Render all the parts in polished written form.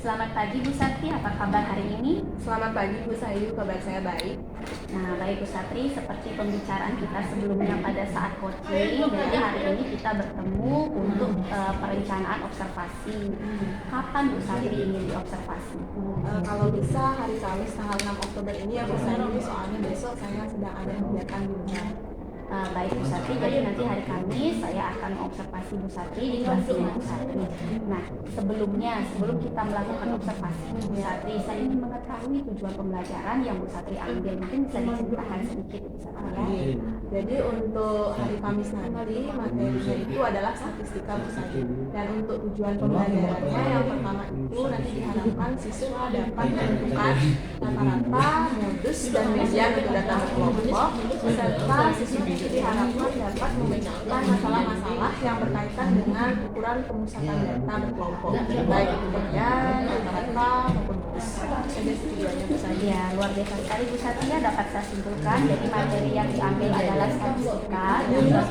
Selamat pagi Bu Satri, apa kabar hari ini? Selamat pagi Bu Sayu, kabar saya baik. Nah baik Bu Satri, seperti pembicaraan kita sebelumnya pada saat coaching, jadi hari ini kita bertemu untuk perencanaan observasi. Kapan Bu Satri ingin diobservasi? Kalau bisa hari Kamis tanggal 6 Oktober ini ya Bu Sayu, soalnya besok saya sedang ada kegiatan di rumah. Baik Bu Satri, jadi nanti hari Kamis saya akan mengobservasi Bu Satri di kelasnya Bu Satri. Nah sebelum kita melakukan observasi Bu Satri, saya ingin mengetahui tujuan pembelajaran yang Bu Satri ambil. Mungkin bisa diceritakan sedikit Bu Satri ya. Jadi untuk hari Kamis nanti materinya itu adalah statistika Bu Sayu. Dan untuk tujuan pembelajarannya yang pertama itu nanti diharapkan siswa dapat menentukan rata-rata, modus, dan median untuk data berkelompok, serta siswa diharapkan dapat memecahkan masalah-masalah yang berkaitan dengan ukuran pemusatan data berkelompok, baik itu median, rata-rata, maupun modus. Saja tujuannya Bu Sayu. Ya, luar biasa sekali Bu Satria, dapat saya simpulkan. Jadi materi yang diambil adalah statistika.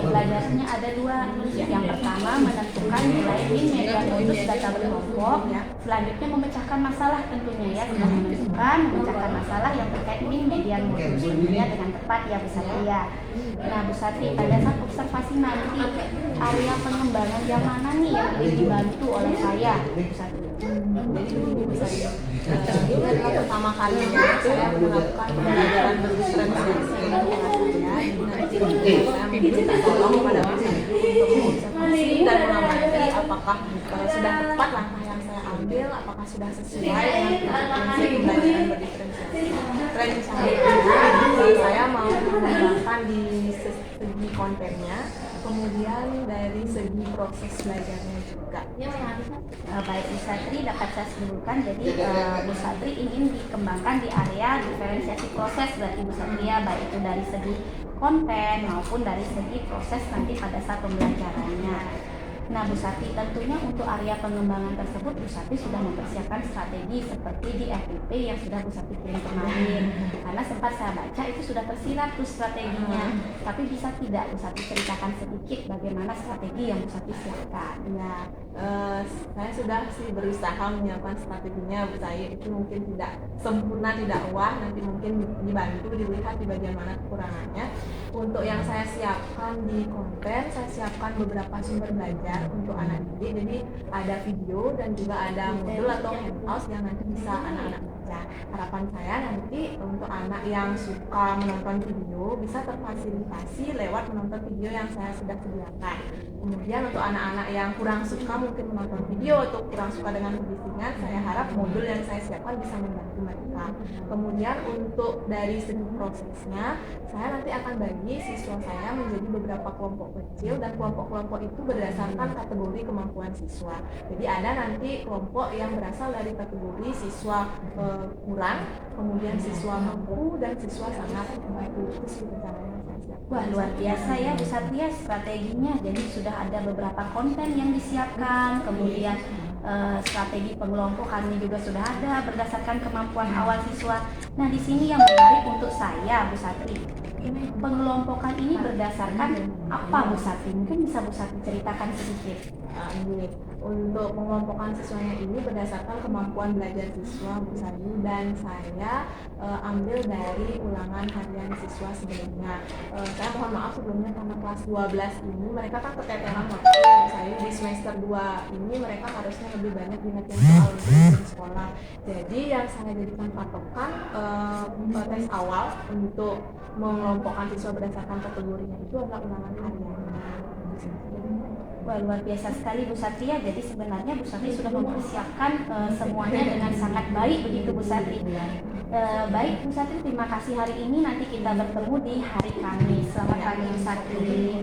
Pelajarannya ada dua. Yang pertama menentukan nilai min, median, modus data berkelompok. Selanjutnya memecahkan masalah tentunya ya. Kita menentukan, memecahkan masalah yang terkait min, median, modus tentunya dengan tepat ya Bu Satria. Nah Bu Satri, pada saat observasi nanti area pengembangan yang mana nih yang ingin dibantu oleh saya Bu Satri? Jadi begini Bu Sayu, ini adalah pertama kalinya saya melakukan pembelajaran berdiferensiasi dengan anak saya. Nanti saya meminta tolong kepada Bu Sayu untuk mengobservasi dan mengamati apakah sudah tepat langkah yang saya ambil, apakah sudah sesuai dengan konsep pembelajaran berdiferensiasi. Rencananya saya mau mengembangkan di segi kontennya, kemudian dari segi proses belajarnya juga. Baik Bu Satri, dapat saya simpulkan jadi Bu Satri ingin dikembangkan di area diferensiasi proses berarti Bu Satri ya, baik itu dari segi konten maupun dari segi proses nanti pada saat pembelajarannya. Nah Bu Satri, tentunya untuk area pengembangan tersebut Bu Satri sudah mempersiapkan strategi seperti di FYP yang sudah Bu Satri kirim kemarin, karena sempat saya baca itu sudah tersirat tuh strateginya. Tapi bisa tidak Bu Satri ceritakan sedikit bagaimana strategi yang Bu Satri siapkan? Ya, saya sudah sih berusaha menyiapkan strateginya Bu Sayu. Itu mungkin tidak sempurna, tidak wah, nanti mungkin dibantu dilihat di bagian mana kekurangannya. Untuk yang saya siapkan di konten, saya siapkan beberapa sumber belajar untuk anak didik. Jadi ada video dan juga ada modul atau handout yang nanti bisa anak-anak baca. Harapan saya nanti untuk anak yang suka menonton video bisa terfasilitasi lewat menonton video yang saya sudah sediakan. Kemudian untuk anak-anak yang kurang suka mungkin menonton video atau kurang suka dengan pembimbingan, saya harap modul yang saya siapkan bisa membantu mereka. Kemudian untuk dari segi prosesnya, saya nanti akan bagi siswa saya menjadi beberapa kelompok kecil, dan kelompok-kelompok itu berdasarkan kategori kemampuan siswa. Jadi ada nanti kelompok yang berasal dari kategori siswa kurang, kemudian siswa mampu, dan siswa sangat mampu. Itu sih rencananya saya siapkan. Wah luar biasa ya Bu Satria strateginya. Jadi sudah ada beberapa konten yang disiapkan, kemudian strategi pengelompokannya juga sudah ada berdasarkan kemampuan awal siswa. Nah di sini yang menarik untuk saya Bu Satri, pengelompokan ini berdasarkan apa Bu Satri? Mungkin bisa Bu Satri ceritakan sedikit. Ini untuk pengelompokan siswanya ini berdasarkan kemampuan belajar siswa Bu Sayu, dan saya ambil dari ulangan harian siswa sebelumnya. Saya mohon maaf sebelumnya karena kelas 12 ini mereka kan keteteran waktu Bu Sayu. Di semester 2 ini mereka harusnya lebih banyak diingetin soal di sekolah. Jadi yang saya jadikan patokan tes awal untuk mengelompokkan siswa berdasarkan kategorinya itu adalah ulangan hariannya. Wah luar biasa sekali Bu Satria. Jadi sebenarnya Bu Satri sudah mempersiapkan semuanya dengan sangat baik begitu Bu Satri. Baik Bu Satri, terima kasih hari ini. Nanti kita bertemu di hari Kamis. Selamat pagi Bu Satri.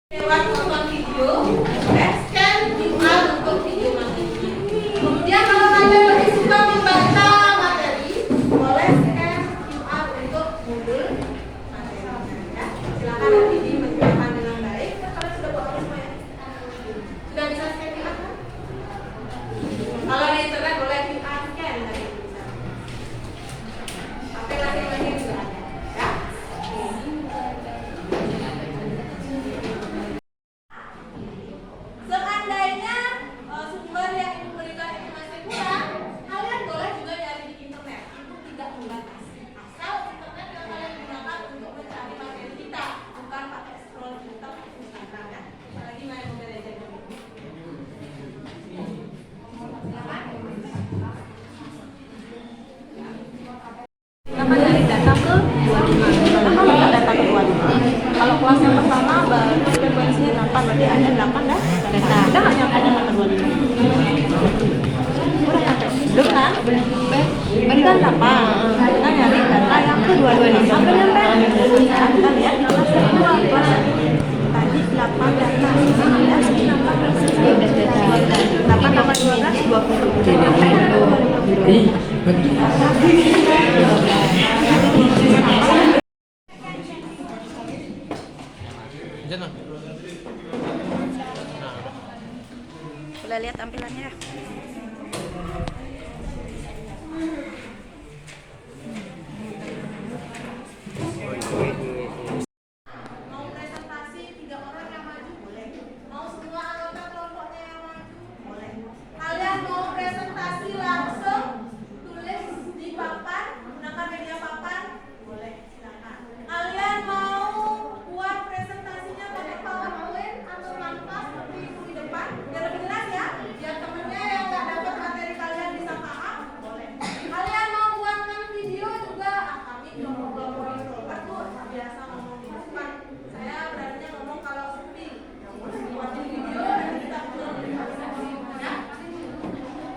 Lewat nonton video, scan QR untuk video materinya. Kemudian kalau kalian lebih suka membaca materi, boleh scan QR untuk modul materinya. Ya. Silakan nanti dimenjelakan dengan baik. Kalian sudah bawa semua ya? Sudah bisa scan QR kan? Kalau di internet boleh QR scan dari bisa. Aplikasi juga ada. Ya. Seandainya sumber yang ibu berikan itu masih kurang, kalian boleh juga nyari di internet. Itu tidak membatasi. Asal internet yang kalian gunakan untuk mencari materi kita, bukan pakai scroll Twitter atau Instagram ya. Apalagi main Mobile Legends. Kenapa dari data ke 25? Kenapa nggak data ke 25? Kalau kelas yang pertama baru frekuensinya 8, berarti ada 8 dah data. Kita nggak nyampe data ke 25. Udah nyampe. Belum kan? Berarti kan 8. Kita nyari data yang ke 25. Sampai nyampe. Sekarang kita lihat di kelas yang kedua. Tadi 8 data. Ini ada 8 versi. 8 tambah 12, 20. Udah nyampe. Boleh lihat tampilannya. Mau presentasi 3 orang yang maju boleh. Mau semua anggota kelompoknya yang maju boleh. Kalian mau presentasi langsung tulis di papan, gunakan media papan boleh. Silakan. Kalian mau buat presentasinya pakai PowerPoint atau tanpa seperti itu di depan biar lebih jelas ya. Biar temennya yang nggak dapat materi kalian bisa paham boleh. Kalian mau buatkan video juga. Kami kelompok-kelompok introvert tuh biasa ngomong di depan. Saya beraninya ngomong kalau sepi. Buatin video nanti kita upload ya.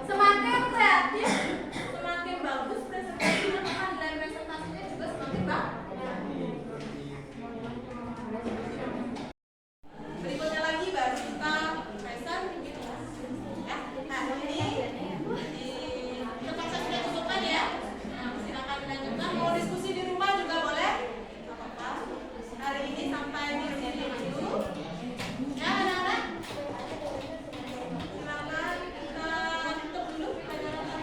Semakin kreatif, semakin bagus presentasinya, maka nilai presentasinya juga semakin bagus. Berikutnya lagi baru kita present gitu ya. Nah ini di tempat saya sudah cukupkan ya. Nah, silakan dilanjutkan. Mau diskusi di rumah juga boleh. Gak apa-apa. Hari ini sampai di sini dulu. Ya anak-anak. Silakan kita tutup dulu pelajaran.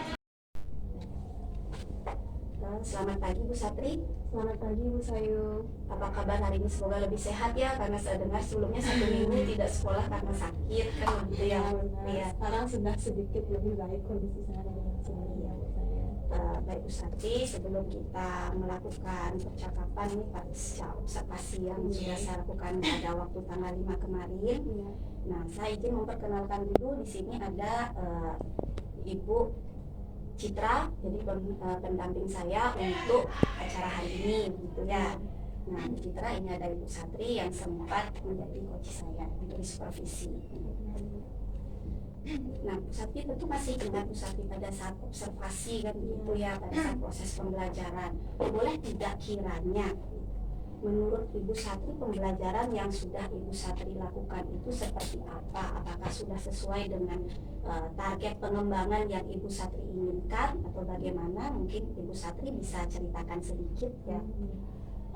Selamat pagi Bu Satri. Selamat pagi Bu Sayu. Apa kabar hari ini? Semoga lebih sehat ya, karena saya dengar sebelumnya 1 minggu tidak sekolah karena sakit kan begitu ya. Iya. Sekarang sudah sedikit lebih baik kondisi saya dengan sebelumnya Bu Sayu. Baik Bu Satri, sebelum kita melakukan percakapan ini pasca observasi yang sudah saya lakukan pada waktu tanggal 5 kemarin. Nah, saya izin memperkenalkan dulu. Di sini ada Ibu Citra, jadi pendamping saya untuk acara hari ini gitu ya. Nah, Bu Citra, ini ada Ibu Satri yang sempat menjadi coach saya untuk supervisi. Nah, Bu Satri tentu masih ingat Bu Satri pada saat observasi kan gitu ya, pada saat proses pembelajaran. Boleh tidak kiranya menurut Ibu Satri pembelajaran yang sudah Ibu Satri lakukan itu seperti apa? Apakah sudah sesuai dengan target pengembangan yang Ibu Satri inginkan atau bagaimana? Mungkin Ibu Satri bisa ceritakan sedikit ya.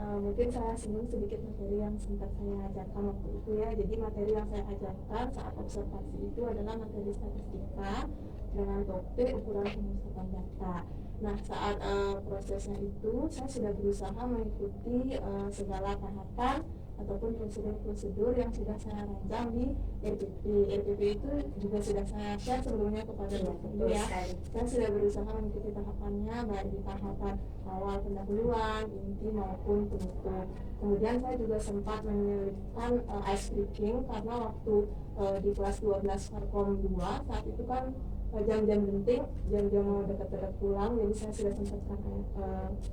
Mungkin saya singgung sedikit materi yang sempat saya ajarkan waktu itu ya. Jadi materi yang saya ajarkan saat observasi itu adalah materi statistika dengan topik ukuran pemusatan data. Nah, saat prosesnya itu saya sudah berusaha mengikuti segala tahapan ataupun prosedur-prosedur yang sudah saya rancang di RPP. RPP itu juga sudah saya share sebelumnya kepada guru ya. Saya sudah berusaha mengikuti tahapannya baik di tahapan awal pendahuluan, inti maupun penutup. Kemudian saya juga sempat menyelipkan ice breaking karena waktu di kelas 12 Farkom 2 saat itu kan jam-jam genting, jam-jam mau dekat-dekat pulang, jadi saya sudah sempatkan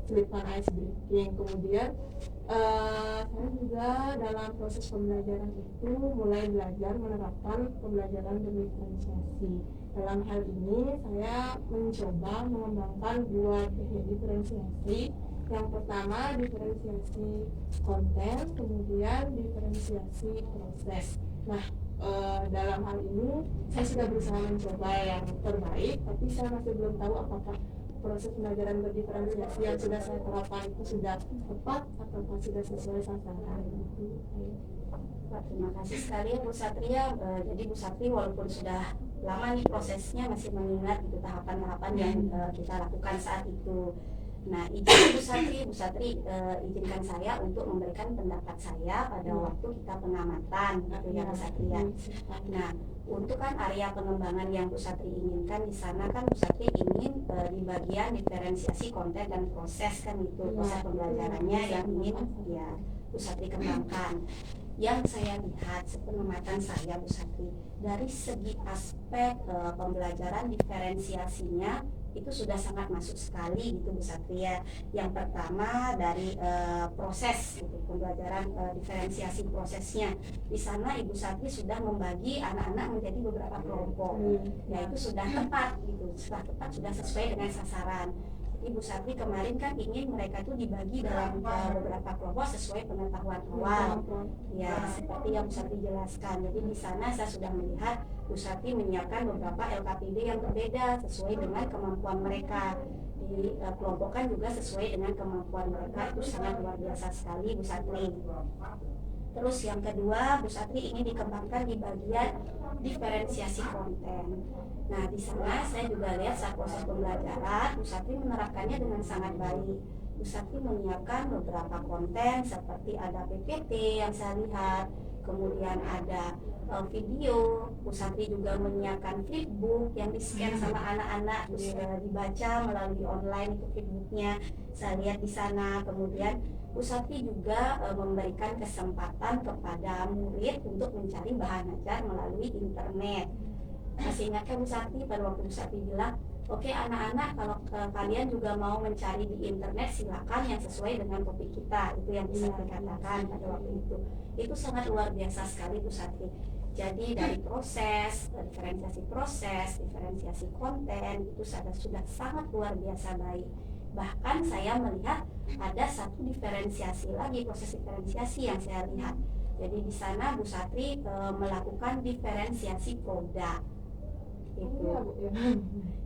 selipkan ice breaking. Kemudian saya juga dalam proses pembelajaran itu mulai belajar menerapkan pembelajaran berdiferensiasi. Dalam hal ini saya mencoba mengembangkan 2 teknik diferensiasi Yang pertama diferensiasi konten, kemudian diferensiasi proses. Nah, dalam hal ini saya sudah berusaha mencoba yang terbaik, tapi saya masih belum tahu apakah proses pembelajaran berdiferensiasi yang sudah saya terapkan itu sudah tepat atau sudah sesuai sasaran. Pak, terima kasih sekali ya Bu Satria. Jadi Bu Satri walaupun sudah lama nih prosesnya masih mengingat itu tahapan-tahapan yang kita lakukan saat itu. Nah, izin Bu Satri izinkan saya untuk memberikan pendapat saya pada waktu kita pengamatan gitu ya Bu Satria. Nah, untuk kan area pengembangan yang Bu Satri inginkan di sana kan Bu Satri ingin di bagian diferensiasi konten dan proses kan itu proses pembelajarannya yang ingin ya Bu Satri kembangkan. Yang saya lihat sepengamatan saya Bu Satri dari segi aspek pembelajaran diferensiasinya itu sudah sangat masuk sekali gitu Bu Satri ya. Yang pertama dari proses gitu, pembelajaran diferensiasi prosesnya. Di sana Ibu Satri sudah membagi anak-anak menjadi beberapa kelompok. Ya itu sudah tepat gitu, sudah tepat, sudah sesuai dengan sasaran. Ibu Satri kemarin kan ingin mereka tuh dibagi dalam beberapa kelompok sesuai pengetahuan awal. Ya seperti yang Bu Satri jelaskan. Jadi di sana saya sudah melihat Bu Satri menyiapkan beberapa LKPD yang berbeda sesuai dengan kemampuan mereka. Dikelompokkan juga sesuai dengan kemampuan mereka. Itu sangat luar biasa sekali Bu Satri. Terus yang kedua, Bu Satri ingin dikembangkan di bagian diferensiasi konten. Nah, di sana saya juga lihat saat proses pembelajaran, Bu Satri menerapkannya dengan sangat baik. Bu Satri menyiapkan beberapa konten seperti ada PPT yang saya lihat, kemudian ada video. Bu Satri juga menyiapkan flipbook yang di-scan sama anak-anak, terus dibaca melalui online itu flipbooknya. Saya lihat di sana. Kemudian Bu Satri juga memberikan kesempatan kepada murid untuk mencari bahan ajar melalui internet. Masih ingatkah Bu Satri pada waktu Bu Satri bilang, oke anak-anak kalau kalian juga mau mencari di internet silakan yang sesuai dengan topik kita. Itu yang Bu Satri katakan pada waktu itu. Itu sangat luar biasa sekali Bu Satri. Jadi dari proses, diferensiasi konten itu sudah sangat luar biasa baik. Bahkan saya melihat ada satu diferensiasi lagi, proses diferensiasi yang saya lihat. Jadi di sana Bu Satri melakukan diferensiasi produk. Itu.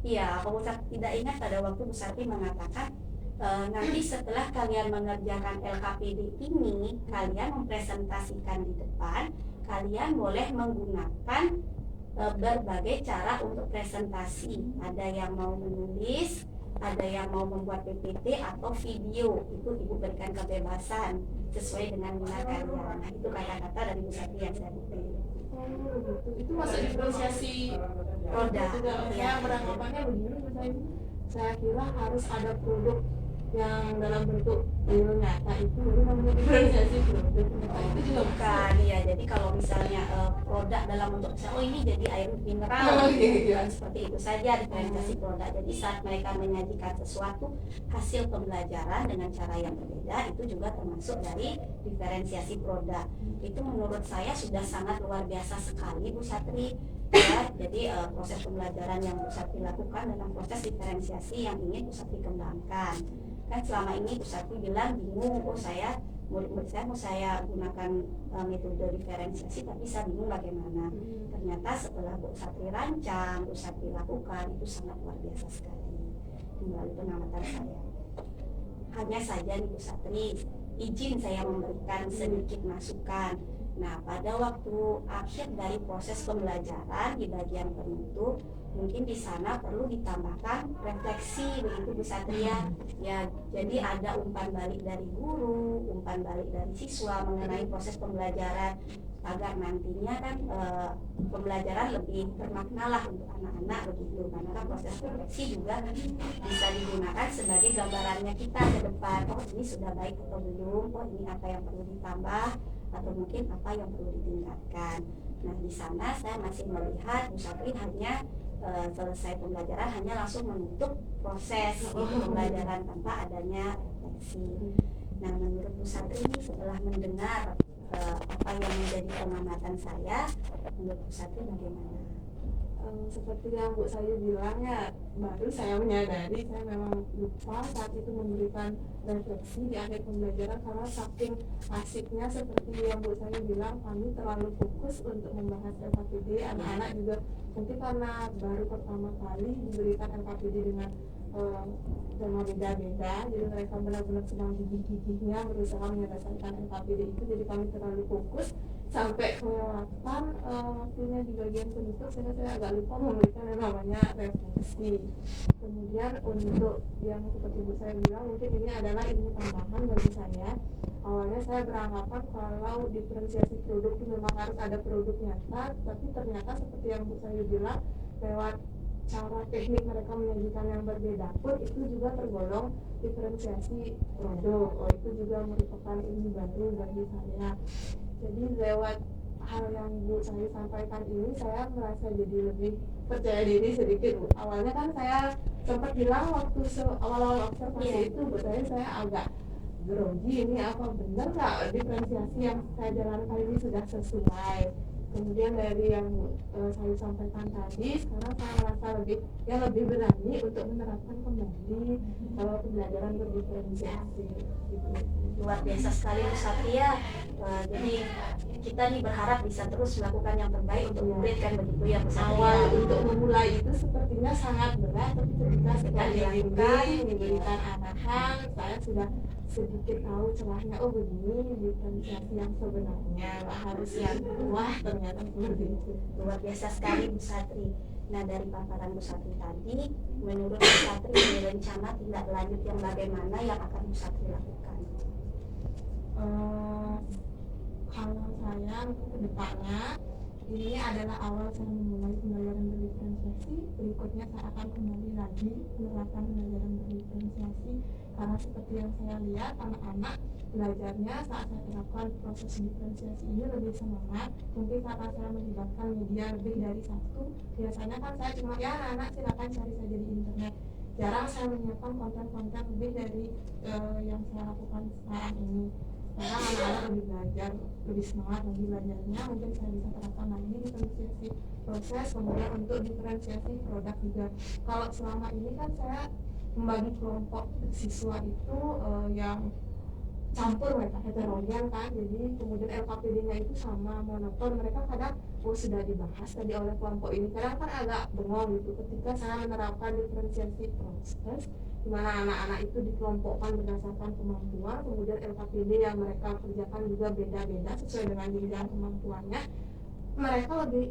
Iya, kalau Bu Satri tidak ingat pada waktu Bu Satri mengatakan nanti setelah kalian mengerjakan LKPD ini, kalian mempresentasikan di depan, kalian boleh menggunakan berbagai cara untuk presentasi. Ada yang mau menulis, ada yang mau membuat PPT atau video. Itu Ibu berikan kebebasan sesuai dengan minat kalian. Nah, itu kata-kata dari Bu Satri yang saya detail. Itu masuk diferensiasi produk. Ya, beranggapannya begini, saya kira harus ada produk yang dalam bentuk real nyata itu baru namanya diferensiasi produk. Itu juga bukan ya. Jadi kalau misalnya produk dalam bentuk misalnya, oh ini jadi air mineral, seperti itu saja diferensiasi produk. Jadi saat mereka menyajikan sesuatu hasil pembelajaran dengan cara yang berbeda, itu juga termasuk dari diferensiasi produk. Itu menurut saya sudah sangat luar biasa sekali Bu Satri. Ya, jadi proses pembelajaran yang Bu Satri lakukan dalam proses diferensiasi yang ingin Bu Satri kembangkan. Kan selama ini Bu Satri bilang bingung, murid-murid saya mau saya gunakan metode diferensiasi tapi saya bingung bagaimana. Ternyata setelah Bu Satri rancang, Bu Satri lakukan, itu sangat luar biasa sekali melalui pengamatan saya. Hanya saja nih Bu Satri, izin saya memberikan sedikit masukan. Nah, pada waktu akhir dari proses pembelajaran di bagian penutup, mungkin di sana perlu ditambahkan refleksi begitu Bu Satria. Ya, jadi ada umpan balik dari guru, umpan balik dari siswa mengenai proses pembelajaran agar nantinya kan pembelajaran lebih bermakna lah untuk anak-anak begitu. Karena kan proses refleksi juga bisa digunakan sebagai gambarannya kita ke depan. Oh, ini sudah baik atau belum? Oh, ini apa yang perlu ditambah? Atau mungkin apa yang perlu ditingkatkan. Nah, di sana saya masih melihat Bu Satri hanya selesai pembelajaran hanya langsung menutup proses pembelajaran tanpa adanya refleksi. Nah, menurut Bu Satri setelah mendengar apa yang menjadi pengamatan saya, menurut Bu Satri bagaimana? Seperti yang Bu Sayu bilang ya, baru saya menyadari saya memang lupa saat itu memberikan refleksi di akhir pembelajaran karena saking asiknya seperti yang Bu Sayu bilang, kami terlalu fokus untuk membahas LKPD. Anak-anak juga mungkin karena baru pertama kali diberikan LKPD dengan tema beda-beda, jadi mereka benar-benar sedang gigih-gigihnya berusaha menyelesaikan LKPD itu, jadi kami terlalu fokus sampai kelewatan waktunya di bagian penutup, sehingga saya agak lupa memberikan yang namanya refleksi. Kemudian untuk yang seperti Bu saya bilang, mungkin ini adalah ilmu tambahan bagi saya. Awalnya saya beranggapan kalau diferensiasi produk itu memang harus ada produk nyata, tapi ternyata seperti yang Bu saya bilang, lewat cara teknik mereka menyajikan yang berbeda pun itu juga tergolong diferensiasi produk. Itu juga merupakan ilmu baru bagi saya. Jadi lewat hal yang Bu saya sampaikan ini, saya merasa jadi lebih percaya diri sedikit, Bu. Awalnya kan saya sempat bilang waktu awal-awal observasi itu, Bu, saya agak grogi, ini apa benar nggak diferensiasi yang saya jalankan ini sudah sesuai. Kemudian dari yang saya sampaikan tadi, sekarang saya merasa lebih berani untuk menerapkan kembali pembelajaran berdiferensiasi. Gitu. Luar biasa sekali Bu Satria. Jadi kita nih berharap bisa terus melakukan yang terbaik untuk murid kan, begitu ya Bu Satria. Awal untuk memulai itu sepertinya sangat berat, tapi ketika setelah diberikan arahan, saya sudah sedikit tahu celahnya. Oh begini diferensiasi yang sebenarnya, harus yang wah ternyata seperti itu. Luar biasa sekali Bu Satri. Nah, dari paparan Bu Satri tadi, menurut Bu Satri ini rencana tindak lanjut yang bagaimana yang akan Bu Satri lakukan? Kalau saya untuk kedepannya, ini adalah awal saya memulai pembelajaran berdiferensiasi. Berikutnya saya akan kembali lagi menerapkan pembelajaran berdiferensiasi, karena seperti yang saya lihat anak-anak belajarnya saat saya terapkan proses diferensiasi ini lebih semangat. Mungkin karena saya melibatkan media lebih dari satu. Biasanya kan saya cuma ya anak-anak silakan cari saja di internet. Jarang saya menyiapkan konten-konten lebih dari yang saya lakukan sekarang ini. Sekarang anak-anak lebih belajar, lebih semangat lagi belajarnya. Mungkin saya bisa terapkan lagi diferensiasi proses, kemudian untuk diferensiasi produk juga. Kalau selama ini kan saya membagi kelompok siswa itu yang campur, mereka heterogen kan, jadi kemudian LKPD-nya itu sama monoton. Mereka kadang sudah dibahas tadi oleh kelompok ini, kadang kan agak bengong gitu ketika saya menerapkan diferensiasi proses, di mana anak-anak itu dikelompokkan berdasarkan kemampuan, kemudian LKPD yang mereka kerjakan juga beda-beda sesuai dengan jenjang kemampuannya. Mereka lebih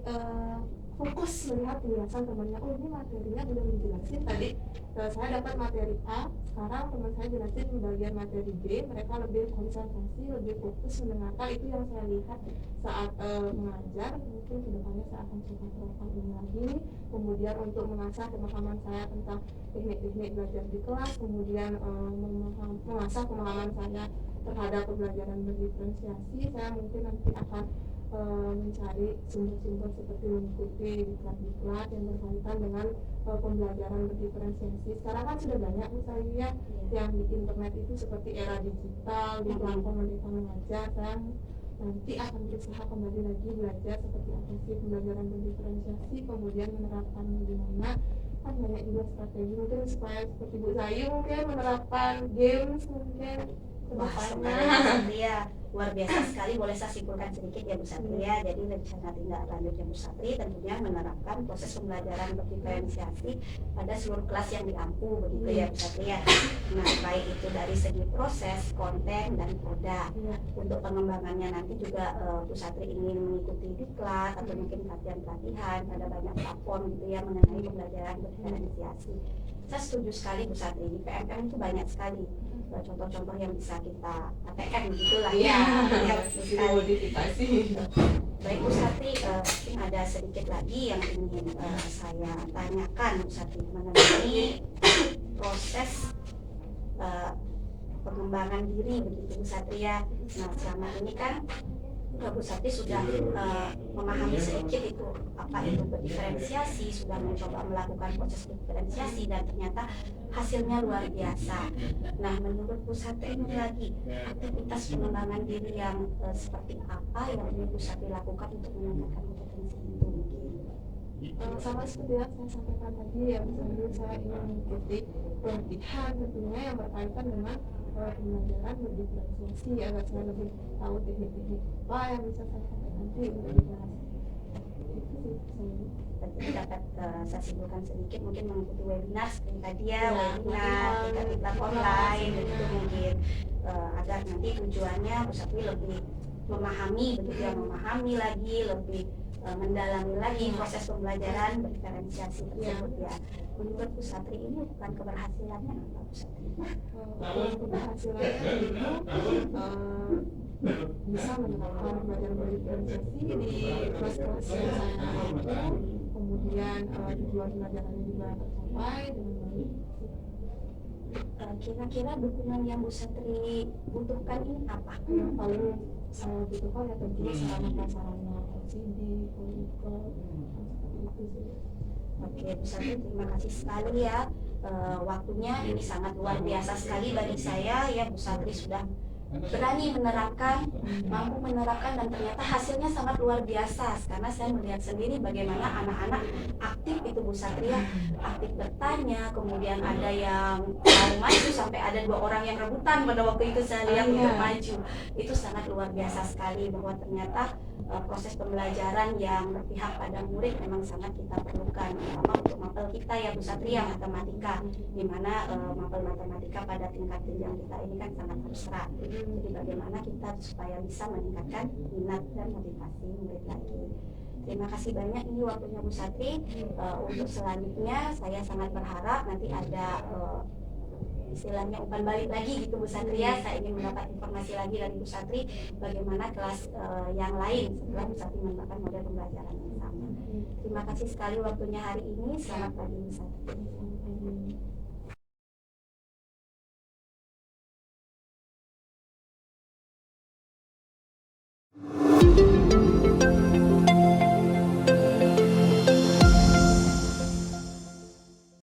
fokus melihat penjelasan temannya. Oh ini materinya udah dijelasin tadi, saya dapat materi A, sekarang teman saya jelasin di bagian materi B. Mereka lebih konsentrasi, lebih fokus mendengarkan. Itu yang saya lihat saat mengajar. Mungkin kedepannya saya akan coba terapkan ini lagi. Kemudian untuk mengasah pemahaman saya tentang teknik-teknik belajar di kelas, kemudian mengasah pemahaman saya terhadap pembelajaran berdiferensiasi, saya mungkin nanti akan mencari sumber-sumber seperti mengikuti diklat-diklat yang berkaitan dengan pembelajaran berdiferensiasi. Sekarang kan sudah banyak misalnya yang di internet itu seperti era digital, di platform Merdeka Mengajar. Saya nanti akan berusaha kembali lagi belajar seperti apa sih pembelajaran berdiferensiasi, kemudian menerapkannya di mana. Kan banyak juga strategi mungkin supaya seperti Bu Sayu mungkin menerapkan games mungkin kedepannya. Luar biasa sekali. Boleh saya simpulkan sedikit ya Bu Satria. Jadi rencana tindak lanjutnya Bu Satri tentunya menerapkan proses pembelajaran berdiferensiasi pada seluruh kelas yang diampu, begitu ya Bu Satria. Nah, baik itu dari segi proses, konten, dan produk. Untuk pengembangannya nanti juga Bu Satri ingin mengikuti diklat atau mungkin pelatihan-pelatihan pada banyak platform gitu ya mengenai pembelajaran berdiferensiasi. Saya setuju sekali Bu Satri, di PMM itu banyak sekali contoh-contoh yang bisa kita ATM gitulah ya. Modifikasi. Baik Bu Satri, mungkin ada sedikit lagi yang ingin saya tanyakan Bu Satri mengenai proses pengembangan diri begitu Bu Satri ya. Nah, selama ini kan Bu Satri sudah memahami sedikit itu apa itu berdiferensiasi, sudah mencoba melakukan proses diferensiasi dan ternyata hasilnya luar biasa. Nah, menurut Bu Satri ini lagi aktivitas pengembangan diri yang seperti apa yang Bu Satri lakukan untuk meningkatkan kompetensi itu mungkin? Sama seperti yang saya sampaikan tadi ya, misalnya saya ingin mengikuti pelatihan tentunya yang berkaitan dengan pembelajaran berdiferensiasi agar saya lebih tahu teknik-teknik apa yang bisa saya pakai nanti untuk di kelas. Itu sih saya. Berarti dapat saya simpulkan sedikit mungkin mengikuti webinar seperti tadi ya, Ya, webinar, iklan online, begitu mungkin agar nanti tujuannya Bu Satri lebih memahami, begitu ya, memahami lagi, lebih mendalami lagi proses pembelajaran berdiferensiasi tersebut ya. Menurut Bu Satri ini bukan keberhasilannya apa Bu Satri? Keberhasilannya itu bisa menerapkan pelajaran berdiferensiasi di kelas-kelas yang saya ikut, kemudian tujuan pelajarannya juga tercapai dengan baik. Kira-kira dukungan yang Bu Satri butuhkan ini apa? Yang paling saya butuhkan ya tentunya sarana prasarana LCD, komputer, seperti itu sih. Oke, Bu Satri, terima kasih sekali ya. Waktunya ini sangat luar biasa sekali bagi saya ya. Bu Satri sudah berani menerapkan, mampu menerapkan, dan ternyata hasilnya sangat luar biasa karena saya melihat sendiri bagaimana anak-anak aktif itu Bu Satria, aktif bertanya, kemudian ada yang mau maju sampai ada 2 orang yang rebutan pada waktu itu saya lihat untuk maju. Itu sangat luar biasa sekali bahwa ternyata proses pembelajaran yang berpihak pada murid memang sangat kita perlukan, terutama untuk mapel kita ya Bu Satria, matematika, di mana mapel matematika pada tingkat jenjang kita ini kan sangat abstrak. Jadi bagaimana kita supaya bisa meningkatkan minat dan motivasi murid lagi. Terima kasih banyak ini waktunya Bu Satri. Untuk selanjutnya saya sangat berharap nanti ada istilahnya umpan balik lagi gitu Bu Satri ya. Saya ingin mendapat informasi lagi dari Bu Satri bagaimana kelas yang lain setelah Bu Satri menerapkan model pembelajaran yang sama. Terima kasih sekali waktunya hari ini. Selamat pagi Bu Satri.